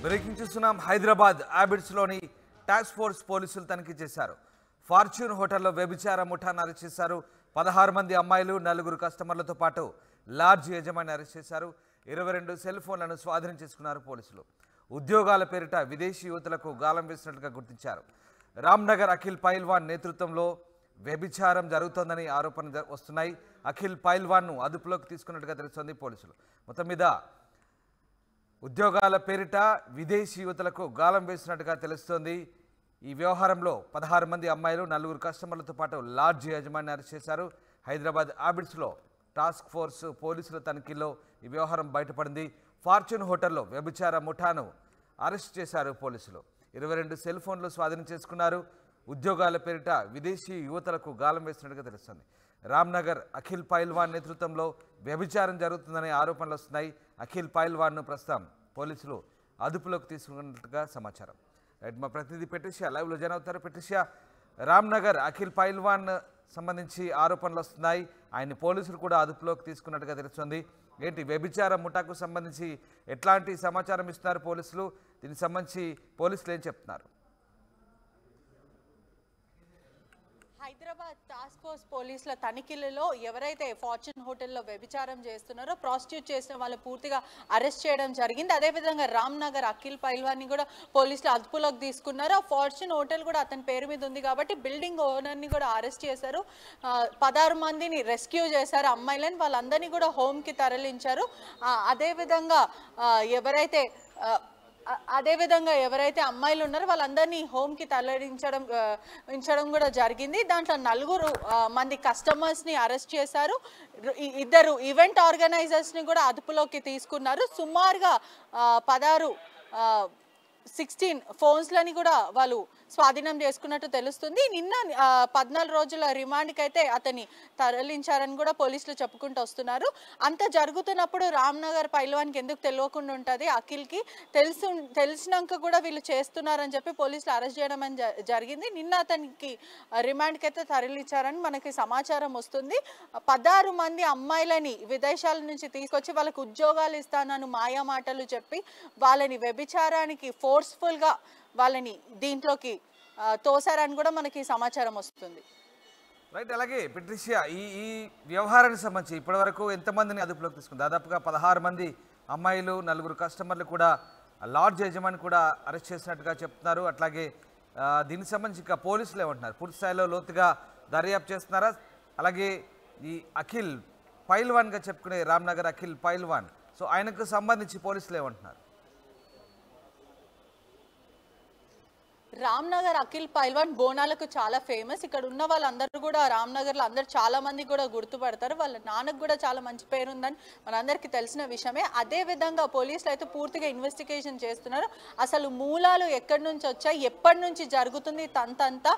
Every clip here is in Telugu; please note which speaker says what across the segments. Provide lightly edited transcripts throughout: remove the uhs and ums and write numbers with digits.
Speaker 1: బ్రేకింగ్ చూస్తున్నాం. హైదరాబాద్ ఆబిడ్స్లోని టాస్క్ ఫోర్స్ పోలీసులు తనిఖీ చేశారు. ఫార్చ్యూన్ హోటల్లో వ్యభిచార ముఠాను అరెస్ట్ చేశారు. 16 మంది అమ్మాయిలు 4 కస్టమర్లతో పాటు లాడ్జ్ యజమాని అరెస్ట్ చేశారు. 22 సెల్ ఫోన్లను స్వాధీనం చేసుకున్నారు పోలీసులు. ఉద్యోగాల పేరిట విదేశీ యువతులకు గాలం వేసినట్లుగా గుర్తించారు. రామ్నగర్ అఖిల్ పైల్వాన్ నేతృత్వంలో వ్యభిచారం జరుగుతోందని ఆరోపణలు వస్తున్నాయి. అఖిల్ పైల్వాన్ను అదుపులోకి తీసుకున్నట్టుగా తెలుస్తోంది పోలీసులు. మొత్తం మీద ఉద్యోగాల పేరిట విదేశీ యువతులకు గాలం వేసినట్టుగా తెలుస్తోంది. ఈ వ్యవహారంలో 16 మంది అమ్మాయిలు 4 కస్టమర్లతో పాటు లాడ్జ్ యజమాని అరెస్ట్ చేశారు. హైదరాబాద్ ఆబిడ్స్లో టాస్క్ ఫోర్స్ పోలీసుల తనిఖీలో ఈ వ్యవహారం బయటపడింది. ఫార్చ్యూన్ హోటల్లో వ్యభిచార ముఠాను అరెస్ట్ చేశారు పోలీసులు. 22 సెల్ ఫోన్లు స్వాధీనం చేసుకున్నారు. ఉద్యోగాల పేరిట విదేశీ యువతలకు గాలం వేసినట్టుగా తెలుస్తుంది. రామ్నగర్ అఖిల్ పైల్వాన్ నేతృత్వంలో వ్యభిచారం జరుగుతుందనే ఆరోపణలు వస్తున్నాయి. అఖిల్ పైల్వాన్ను ప్రస్తుతం పోలీసులు అదుపులోకి తీసుకున్నట్టుగా సమాచారం. రైట్, మా ప్రతినిధి పెట్రిషియా లైవ్లో జాయిన్ అవుతారు. పెట్రిషియా, రామ్నగర్ అఖిల్ పైల్వాన్ సంబంధించి ఆరోపణలు వస్తున్నాయి. ఆయన పోలీసులు కూడా అదుపులోకి తీసుకున్నట్టుగా తెలుస్తుంది. ఏంటి వ్యభిచార ముఠాకు సంబంధించి ఎట్లాంటి సమాచారం ఇస్తున్నారు పోలీసులు? దీనికి సంబంధించి పోలీసులు ఏం చెప్తున్నారు?
Speaker 2: హైదరాబాద్ టాస్క్ ఫోర్స్ పోలీసుల తనిఖీలలో ఎవరైతే ఫార్చ్యూన్ హోటల్లో వ్యభిచారం చేస్తున్నారో, ప్రాస్టిట్యూట్ చేసిన వాళ్ళు పూర్తిగా అరెస్ట్ చేయడం జరిగింది. అదేవిధంగా రామ్నగర్ అఖిల్ పైల్వాన్ని కూడా పోలీసులు అదుపులోకి తీసుకున్నారు. ఆ ఫార్చ్యూన్ హోటల్ కూడా అతని పేరు మీద ఉంది కాబట్టి బిల్డింగ్ ఓనర్ని కూడా అరెస్ట్ చేశారు. 16 మందిని రెస్క్యూ చేశారు అమ్మాయిలని. వాళ్ళందరినీ కూడా హోమ్కి తరలించారు. ఎవరైతే అమ్మాయిలు ఉన్నారో వాళ్ళందరినీ హోమ్కి తరలించడం కూడా జరిగింది. దాంట్లో 4 మంది కస్టమర్స్ని అరెస్ట్ చేశారు. 2 ఈవెంట్ ఆర్గనైజర్స్ని కూడా అదుపులోకి తీసుకున్నారు. సుమారుగా 16 ఫోన్స్లని కూడా వాళ్ళు స్వాధీనం చేసుకున్నట్టు తెలుస్తుంది. నిన్న 14 రోజుల రిమాండ్కి అయితే అతన్ని తరలించారని కూడా పోలీసులు చెప్పుకుంటూ వస్తున్నారు. అంత జరుగుతున్నప్పుడు రామ్నగర్ పైల్వాన్కి ఎందుకు తెలియకుండా ఉంటుంది? అఖిల్కి తెలిసినాక కూడా వీళ్ళు చేస్తున్నారని చెప్పి పోలీసులు అరెస్ట్ చేయడం జరిగింది. నిన్న అతనికి రిమాండ్కి అయితే తరలించారని మనకి సమాచారం వస్తుంది. 16 మంది అమ్మాయిలని విదేశాల నుంచి తీసుకొచ్చి వాళ్ళకి ఉద్యోగాలు ఇస్తానని మాయా మాటలు చెప్పి వాళ్ళని వ్యభిచారానికి ఫోర్స్ఫుల్గా వాళ్ళని దీంట్లోకి తోసారని కూడా మనకి సమాచారం వస్తుంది.
Speaker 1: రైట్, అలాగే పెట్రిషియా, ఈ వ్యవహారానికి సంబంధించి ఇప్పటివరకు ఎంతమందిని అదుపులోకి తీసుకుంది? దాదాపుగా 16 మంది అమ్మాయిలు 4 కస్టమర్లు కూడా లాడ్జ్ యజమాని కూడా అరెస్ట్ చేసినట్టుగా చెప్తున్నారు. అట్లాగే దీనికి సంబంధించి ఇంకా పోలీసులు ఏమంటున్నారు? పూర్తి స్థాయిలో లోతుగా దర్యాప్తు చేస్తున్నారా? అలాగే ఈ అఖిల్ పైల్వాన్గా చెప్పుకునే రామ్నగర్ అఖిల్ పైల్వాన్, సో ఆయనకు సంబంధించి పోలీసులు ఏమంటున్నారు?
Speaker 2: రామ్నగర్ అఖిల్ పైల్వాన్ బోనాలకు చాలా ఫేమస్. ఇక్కడ ఉన్న వాళ్ళందరూ కూడా రామ్నగర్లో అందరూ చాలా మంది కూడా గుర్తుపడతారు. వాళ్ళ నాన్నకు కూడా చాలా మంచి పేరు ఉందని మనందరికీ తెలిసిన విషయమే. అదే విధంగా పోలీసులు అయితే పూర్తిగా ఇన్వెస్టిగేషన్ చేస్తున్నారు. అసలు మూలాలు ఎక్కడి నుంచి వచ్చాయి, ఎప్పటి నుంచి జరుగుతుంది తంతంతా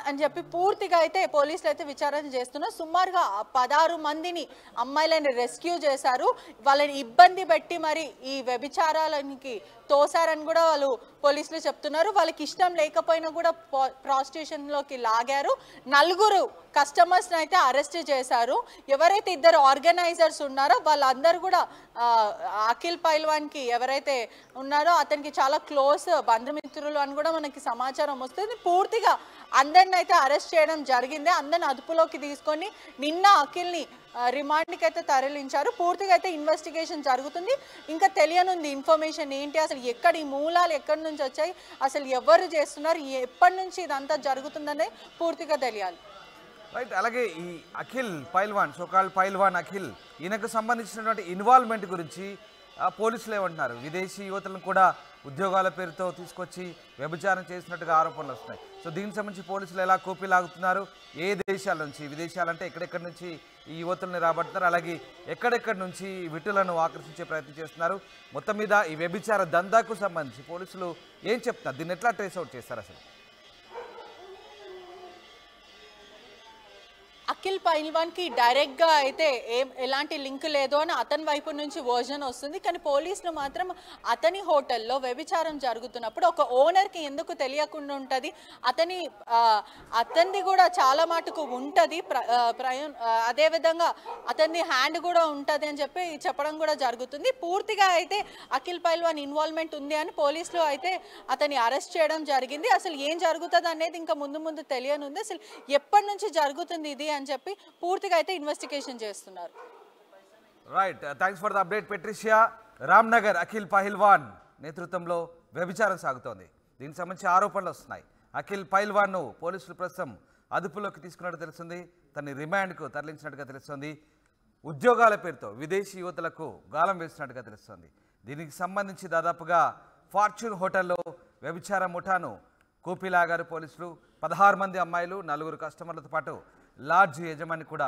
Speaker 2: అని చెప్పి పూర్తిగా అయితే పోలీసులు అయితే విచారణ చేస్తున్నారు. సుమారుగా 16 మందిని అమ్మాయిలని రెస్క్యూ చేశారు. వాళ్ళని ఇబ్బంది పెట్టి మరి ఈ వ్యభిచారాలకి తోసారని కూడా వాళ్ళు పోలీసులు చెప్తున్నారు. వాళ్ళకి ఇష్టం లేకపోయినా కూడా ప్రాస్టిట్యూషన్లోకి లాగారు. 4 కస్టమర్స్ని అయితే అరెస్ట్ చేశారు. ఎవరైతే 2 ఆర్గనైజర్స్ ఉన్నారో వాళ్ళందరూ కూడా అఖిల్ పైల్వాన్కి ఎవరైతే ఉన్నారో అతనికి చాలా క్లోజ్ బంధుమిత్రులు అని కూడా మనకి సమాచారం వస్తుంది. పూర్తిగా అందరిని అయితే అరెస్ట్ చేయడం జరిగింది. అందరిని అదుపులోకి తీసుకొని నిన్న అఖిల్ని రిమాండ్కి అయితే తరలించారు. పూర్తిగా అయితే ఇన్వెస్టిగేషన్ జరుగుతుంది. ఇంకా తెలియనుంది ఇన్ఫర్మేషన్ ఏంటి, అసలు ఈ మూలాలు ఎక్కడి నుంచి వచ్చాయి, అసలు ఎవరు చేస్తున్నారు, ఎప్పటి నుంచి ఇదంతా జరుగుతుందనే పూర్తిగా తెలియాలి.
Speaker 1: రైట్, అలాగే ఈ అఖిల్ పైల్వాన్, సోకాల్ పైల్వాన్ అఖిల్, ఈయనకు సంబంధించినటువంటి ఇన్వాల్వ్మెంట్ గురించి పోలీసులు ఏమంటున్నారు? విదేశీ యువతలను కూడా ఉద్యోగాల పేరుతో తీసుకొచ్చి వ్యభిచారం చేసినట్టుగా ఆరోపణలు వస్తున్నాయి. సో దీనికి సంబంధించి పోలీసులు ఎలా కోపిలాగుతున్నారు? ఏ దేశాల నుంచి, విదేశాలంటే ఎక్కడెక్కడి నుంచి ఈ యువతుల్ని రాబడుతున్నారు? అలాగే ఎక్కడెక్కడి నుంచి విటులను ఆకర్షించే ప్రయత్నం చేస్తున్నారు? మొత్తం మీద ఈ వ్యభిచార దందాకు సంబంధించి పోలీసులు ఏం చెప్తున్నారు? దీన్ని ఎట్లా ట్రేస్ అవుట్ చేస్తారు? అసలు
Speaker 2: అఖిల్ పైల్వాన్కి డైరెక్ట్గా అయితే ఎలాంటి లింక్ లేదు అని అతని వైపు నుంచి వర్జన్ వస్తుంది. కానీ పోలీసులు మాత్రం అతని హోటల్లో వ్యభిచారం జరుగుతున్నప్పుడు ఒక ఓనర్కి ఎందుకు తెలియకుండా ఉంటుంది, అతనిది కూడా చాలా మటుకు ఉంటుంది, అదేవిధంగా అతని హ్యాండ్ కూడా ఉంటుంది అని చెప్పి చెప్పడం కూడా జరుగుతుంది. పూర్తిగా అయితే అఖిల్ పైల్వాన్ ఇన్వాల్వ్మెంట్ ఉంది అని పోలీసులు అయితే అతన్ని అరెస్ట్ చేయడం జరిగింది. అసలు ఏం జరుగుతుంది అనేది ఇంకా ముందు తెలియనుంది. అసలు ఎప్పటి నుంచి జరుగుతుంది ఇది అని చెప్పి పూర్తిగా అయితే ఇన్వెస్టిగేషన్ చేస్తున్నారు.
Speaker 1: Right, thanks for the update Patricia. Ramnagar Akhil Pahilwan నేతృత్వంలో వ్యభిచారం సాగుతోంది. దీనికి సంబంధించి ఆరోపణలు వస్తున్నాయి. అఖిల్ పహిల్వాన్ను పోలీసులు ప్రస్తుతం అదుపులోకి తీసుకున్నట్టు తెలుస్తుంది. తన రిమాండ్కు తరలించినట్టుగా తెలుస్తుంది. ఉద్యోగాల పేరుతో విదేశీ యువతలకు గాలం వేసినట్టుగా తెలుస్తుంది. దీనికి సంబంధించి దాదాపుగా ఫార్చ్యూన్ హోటల్లో వ్యభిచార ముఠాను కూపిలాగారు పోలీసులు. 16 మంది అమ్మాయిలు 4 కస్టమర్లతో పాటు లాడ్జ్ యజమాని కూడా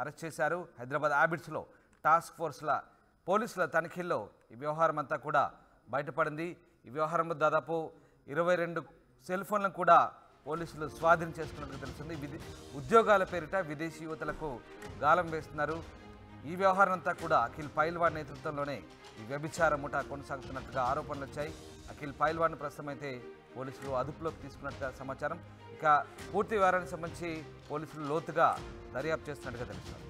Speaker 1: అరెస్ట్ చేశారు. హైదరాబాద్ హ్యాబిట్స్లో టాస్క్ ఫోర్స్ల పోలీసుల తనిఖీల్లో ఈ వ్యవహారం అంతా కూడా బయటపడింది. ఈ వ్యవహారంలో దాదాపు 22 సెల్ ఫోన్లను కూడా పోలీసులు స్వాధీనం చేసుకున్నట్టు తెలుస్తుంది. ఉద్యోగాల పేరిట విదేశీ యువతలకు గాలం వేస్తున్నారు. ఈ వ్యవహారం అంతా కూడా అఖిల్ పైల్వాన్ నేతృత్వంలోనే ఈ వ్యభిచార ముఠా కొనసాగుతున్నట్టుగా ఆరోపణలు వచ్చాయి. అఖిల్ పైల్వాన్ ప్రస్తుతం అయితే పోలీసులు అదుపులోకి తీసుకున్నట్టుగా సమాచారం. ఇక పూర్తి వివరానికి సంబంధించి పోలీసులు లోతుగా దర్యాప్తు చేస్తున్నట్టుగా తెలుస్తుంది.